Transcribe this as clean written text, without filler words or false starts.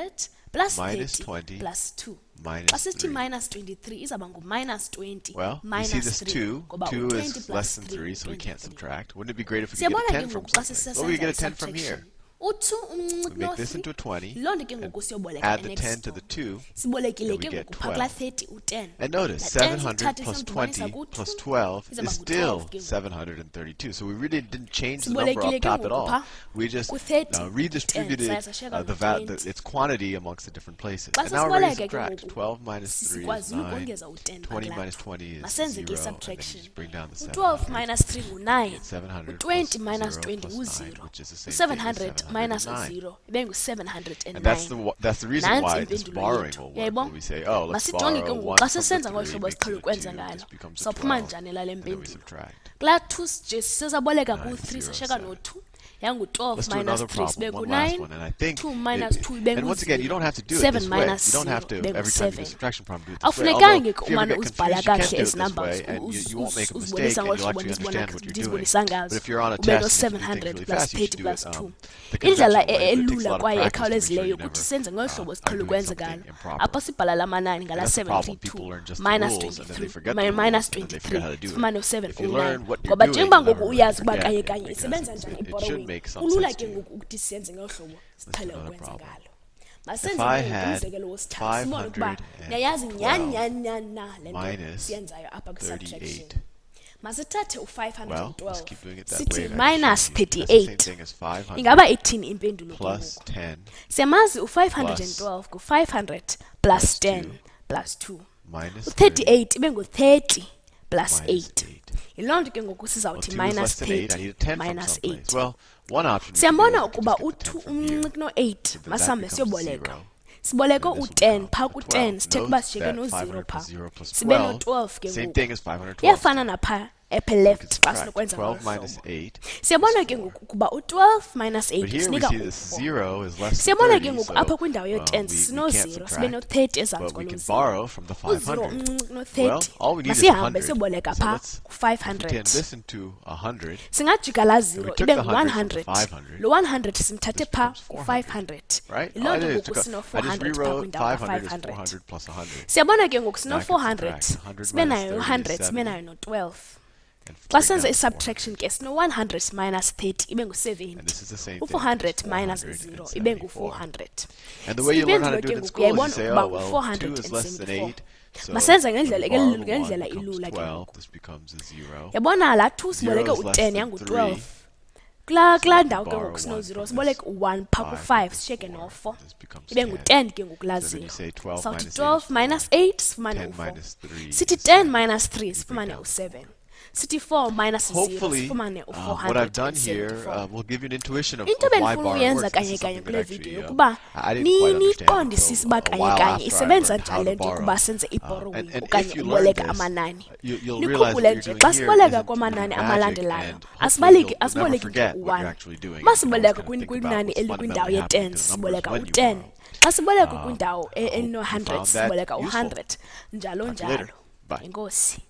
700 plus minus 30 20 plus 2. minus Xa sithi 3. minus 23 izawuba ngu-minus 20 Well, you minus see this 3 2. ngoba 2 u-20 is plus less than 3 3, so we can't 23. subtract. Wouldn't it be great if we could Siyabona get a ke 10 from ngoku xa something? Well, we sisesenza get a 10 from i-subtraction. here. U-2 umncinci We make this into a kuno-3 20. loo nto ke ngoku siyoboleka Add the e-next 10 to the door. 2. Sibolekile then we ke get ngoku phaa kulaa 12. 30 u-10. And notice, Laa 10 700 siyithathe plus siyomdibanisa 20 ku-2 plus 12 izawuba is ngu-12 still ke ngoku. 732. So we really didn't change the number Sibolekile up ke top at ngoku all. phaa We just ku-30 redistributed saya sashiyeka its quantity amongst the different places. Xa And now we're ready to sesiboleka ke subtract. ngoku 12 minus 3 is sikwazi 9. ukongeza u-10 20 minus 20 is masenze 0. ke And then you subtraction. just bring down the U-12 700. minus 3 ngu-9. 700 U-20 plus minus 0 20 plus u-0. 9, which is the same thing as 700 minus 709. u-0 ibe ngu-709. And that's the reason Nansi why this impendulo borrowing yethu. will work. Uyayibona? When we say, oh, let's Masijonge ke borrow ngoku 1 xa from the sisenza 3 ngolu hlobo makes siqhele it a ukwenza 2. ngalo This becomes a sawuphuma 12. njani lale And then we mpendulo subtract. kulaa 2 nje sisaboleka ku-3 907. sashiyeka no-2 yangu-12 Let's do minus another 3 sibe problem, one last ku-9 one, and I think 2 minus 2 ibe and once again, you don't have to do it 7 this way. minus You don't have 0 to ibe every time you do a ngu-7 subtraction problem do it this way. awufunekange Although, ke if you ever umane get uzibhala confused, you can kahle do it ezi this numbers way, and you won't make a mistake, uzibonisa and ngolu you'll hlobo actually understand what you're doing. ndizibonisa ngazo But if you're on a ube test and you do no-700 things really plus fast, you 30 should do plus it 2 the indlela conventional way. But it takes a elula lot of kwaye practice to make sure ekhawulezileyo you ukuthi never senze ngolu hlobo are siqhele doing ukwenza something ngalo improper. apha sibhala la manani ngala And that's the problem. 732 People learn just the minus rules, and then they 23 forget the minus rules, and then they forget how to 23 do it. sifumane u-7 If you learn what you're ngoba doing, njengoba you'll never ngoku really uyazi uba forget kanye it, kanye because isebenza njani it should i-borrowing make some kulula sense ke to you. ngoku ukuthi siyenze ngolu hlobo siqhele another ukwenza problem. ngalo If masenze I ke had umzekelo wosithathu sibone ukuba 512 niyayazi nyanyanyana le nto minus siyenzayo apha kwi-subtraction 38. masithathe Well, let's keep doing u-512 it that sithi way. minus That's the same 38 thing as 500 ingaba ithini impendulo ke plus ngoku 10 siyamazi u-512 ngu-500 plus 10 plus 2 minus 30 u-38 ibe ngu-30 plus minus 8 8. yiloo nto ke ngoku Well, sizawuthi 2 is minus less than 8. I 30 need a 10 from minus someplace. 8 Well, one option we siyabona can do ukuba is to just get the 10 from here. u-2 kuno-8 So that masambe becomes siyoboleka 0. siboleke And this will u-10 become phaa a ku-10 12. sithetha uba Note sishiyeke that no-0 500 phaa plus 0 plus sibe 12, no-12 ke same ngoku thing as 512. iyafana naphaa ephe We left can xa subtract sinokwenza 12 ngolu minus hlobo 8. siyabona ke ngoku ukuba u-12 minus But 8 here we sinika see this u-4 0 is less than siyabona 30, ke ngoku so apha kwindawo we yo-10 can't sino-0 sibe subtract, no-30 ezantsi but we kwalo can 0 borrow from the u-0 500. umncinci Well, kuno-30 all we need is masihambe 100. siyoboleka So phaa let's turn ku-500 this into 100. singajika laa we 0 took ibe the 100 from the ngu-100 500. lo 100 simthathe This phaa becomes ku-500 Right? yiloo All I nto did is ngoku I just sino-400 phaa rewrote kwindawo 500 is ka-500 400 plus 100. siyabona ke ngoku Now I can sino-400 subtract 100 sibe minus nayo 30 is 100 sibe 70. nayo no-12 And xa bring senza down i-subtraction ke sino-100 minus 30 ibe And ngu-70 this is the same thing. u-400 It's minus 0 ibe 474. ngu-400 And the way you learn how to impendulo do ke it in ngoku school is you uyayibona say, ukuba oh, well, 2 is less than ngu-474 8. So masenze when ngendlela we borrow the 1 ngendlela becomes ilula ke 12. ngoku This becomes a 0. yabona laa 2 siboleke 0 is less u-10 than yangu-12 3. kulaa we ndawo ke borrow ngoku 1 sino-0 from siboleke this u-1 phaa 5 ku-5 becomes sishiyeke 4. no-4 This becomes ibe 10. ngu-10 ke ngoku laa So then you 0 say 12 sawuthi minus 12 8 is minus 4. 8 sifumane 10 u-4 minus 3 sithi is 10 7. minus 3 bring sifumane down u-7 sithi 4 minus 0 Hopefully, sifumane what I've done here u-474 will give you an intuition of into why bendifuna borrowing uyenza works. This kanye is kanye something kule that video actually ukuba I didn't quite understand niyiqondisise uba until a kanye while kanye after I isebenza learned how njani le to nto borrow. ukuba senze i-borrowing And okanye if you learn uboleka this, amanani you'll realize likhumbule what nje you're xa doing here siboleka isn't kwamanani magic, amalandelayo and hopefully you'll never asiboleki forget nje what you're u-1 actually doing. masiboleka You can always kind of think about kwinani what's elikwindawo fundamentally happening ye-10 to the siboleka numbers when you u-10 borrow. xa siboleka kwindawo I hope you eno-100 found that siboleka useful. u-100 njalo Talk to you later. njalo Bye. enkosi